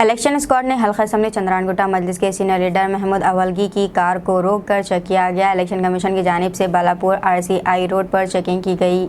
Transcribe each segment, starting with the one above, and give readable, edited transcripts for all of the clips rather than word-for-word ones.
Election squad ने हल्का assembly Chandrayangutta मजलिस के सीनियर लीडर महमूद अवलगी की कार को रोक कर चेक किया गया। इलेक्शन कमीशन की जानिब से बालापुर RCI रोड पर चेकिंग की गई।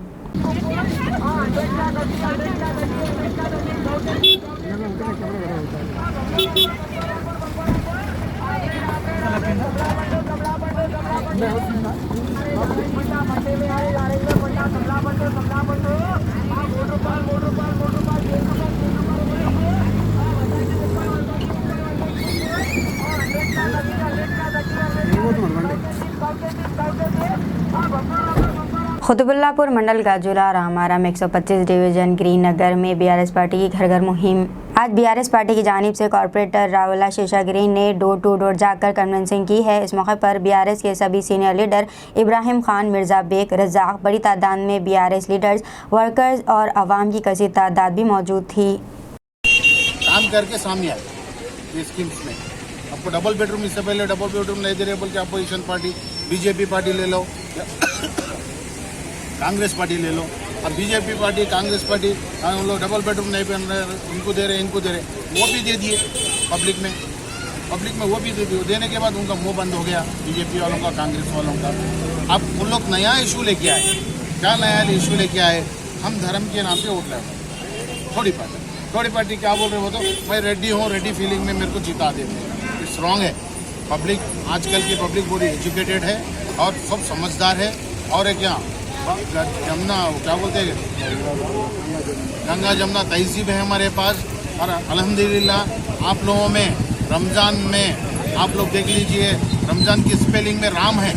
खुतबुल्लापुर मंडल गाजुला रामाराम 125 डिवीजन ग्रीन नगर में BRS पार्टी की घर घर मुहिम। आज BRS पार्टी की जानिब से कॉर्पोरेटर रावला शेषागिरी ने डोर टू डोर जाकर कन्वेंसिंग की है। इस मौके पर BRS के सभी सीनियर लीडर इब्राहिम खान, मिर्ज़ा बेग, रज़ाक, बड़ी तादाद में BRS लीडर्स, वर्कर्स और आवाम की कसीर तादाद भी मौजूद थी। काम करके सामने आए ये स्कीम्स में। आपको डबल बेडरूम, इससे पहले डबल बेडरूम नहीं दे रहे बोल के अपोजिशन पार्टी BJP पार्टी ले लो, कांग्रेस पार्टी ले लो। अब BJP पार्टी, कांग्रेस पार्टी हम लोग डबल बेडरूम नहीं बन रहे, इनको दे रहे, वो भी दे दिए पब्लिक में वो भी दे दिए। देने के बाद उनका मुंह बंद हो गया BJP वालों का, कांग्रेस वालों का। अब उन लोग नया इशू लेके आए। क्या नया इशू लेके आए? हम धर्म के नाम पे वोट ले। थोड़ी पार्टी क्या बोल रहे हो? तो मैं रेडी हूँ, रेडी फीलिंग में मेरे को जिता दे। इट्स रॉन्ग है। पब्लिक, आजकल की पब्लिक बड़ी एजुकेटेड है और सब समझदार है। और एक यहाँ जमुना, क्या बोलते हैं, गंगा जमुना तहजीब है हमारे पास। और अल्हम्दुलिल्लाह आप लोगों में रमज़ान में आप लोग देख लीजिए, रमज़ान की स्पेलिंग में राम है,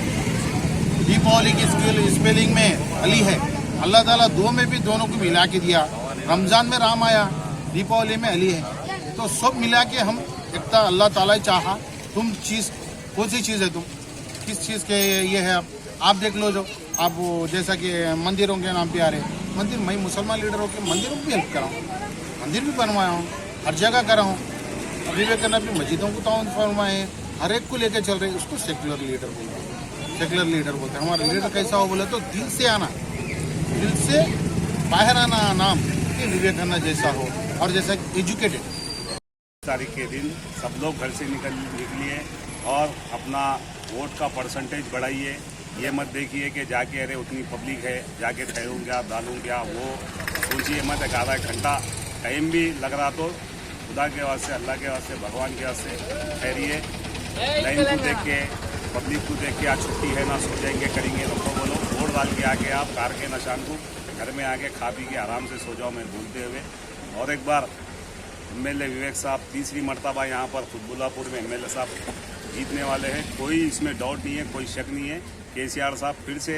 दीपावली की स्पेलिंग में अली है। अल्लाह ताला दो में भी दोनों को मिला के दिया। रमज़ान में राम आया, दीपावली में अली है। तो सब मिला के हम एकता अल्लाह ताला चाहा। तुम चीज़ कौन सी चीज़ है, तुम किस चीज़ के ये है? आप देख लो, जो आप वो जैसा कि मंदिरों के नाम पे आ रहे मंदिर, मैं मुसलमान लीडर होकर मंदिरों को भी हेल्प करा हूँ, मंदिर भी बनवाया हूँ, हर जगह करा हूँ। विवेकानंद भी मस्जिदों को ताउन फरमाए, हर एक को लेकर चल रहे। उसको सेकुलर लीडर बोलते हैं। हमारा लीडर कैसा हो बोले तो दिल से आना, दिल से बाहर आना, नाम कि विवेकानंद जैसा हो और जैसा एजुकेटेड। तारीख के दिन सब लोग घर से निकलिए और अपना वोट का परसेंटेज बढ़ाइए। ये मत देखिए कि जाके अरे उतनी पब्लिक है, जाके ठहरूँ क्या, डालूँ क्या, वो सोचिए मत। एक आधा घंटा टाइम भी लग रहा तो खुदा के वास्ते, अल्लाह के वास्ते, भगवान के वास्ते ठहरिए। लाइन को देख के, पब्लिक को देख के आज छुट्टी है ना, सो जाएंगे, करेंगे तो बोलो। वोट डाल के आके आप कार के निशान को घर में आके खा पी के आराम से सो जाओ, मैं बोलते हुए। और एक बार MLA विवेक साहब तीसरी मरतबा यहाँ पर खुतबुल्लापुर में MLA साहब जीतने वाले हैं। कोई इसमें डाउट नहीं है, कोई शक नहीं है। KCR साहब फिर से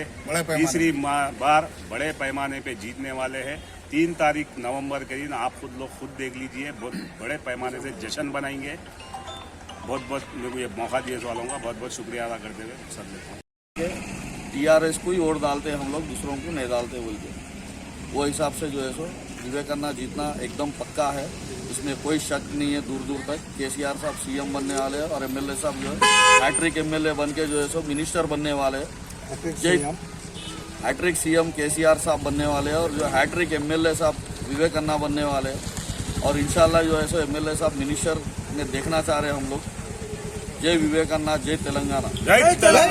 तीसरी बार बड़े पैमाने पे जीतने वाले हैं। 3 तारीख नवंबर के दिन आप खुद देख लीजिए, बहुत बड़े पैमाने से जश्न बनाएंगे। बहुत मेरे को ये मौका दिए वालों का बहुत शुक्रिया अदा करते हुए सर लेता हूँ। TRS को ही वोट डालते हैं हम लोग, दूसरों को नहीं डालते बोल के। वो हिसाब से जो है सो विवेकानंद जीतना एकदम पक्का है, इसमें कोई शक नहीं है दूर दूर तक। KCR साहब CM बनने वाले हैं और MLA साहब जो है हैट्रिक MLA बन के जो है सो मिनिस्टर बनने वाले हैं। हैट्रिक CM KCR साहब बनने वाले हैं और जो हैट्रिक MLA साहब विवेकानंद बनने वाले हैं। और इंशाल्लाह जो है सो MLA साहब मिनिस्टर में देखना चाह रहे हैं हम लोग। जय विवेकानंद, जय तेलंगाना।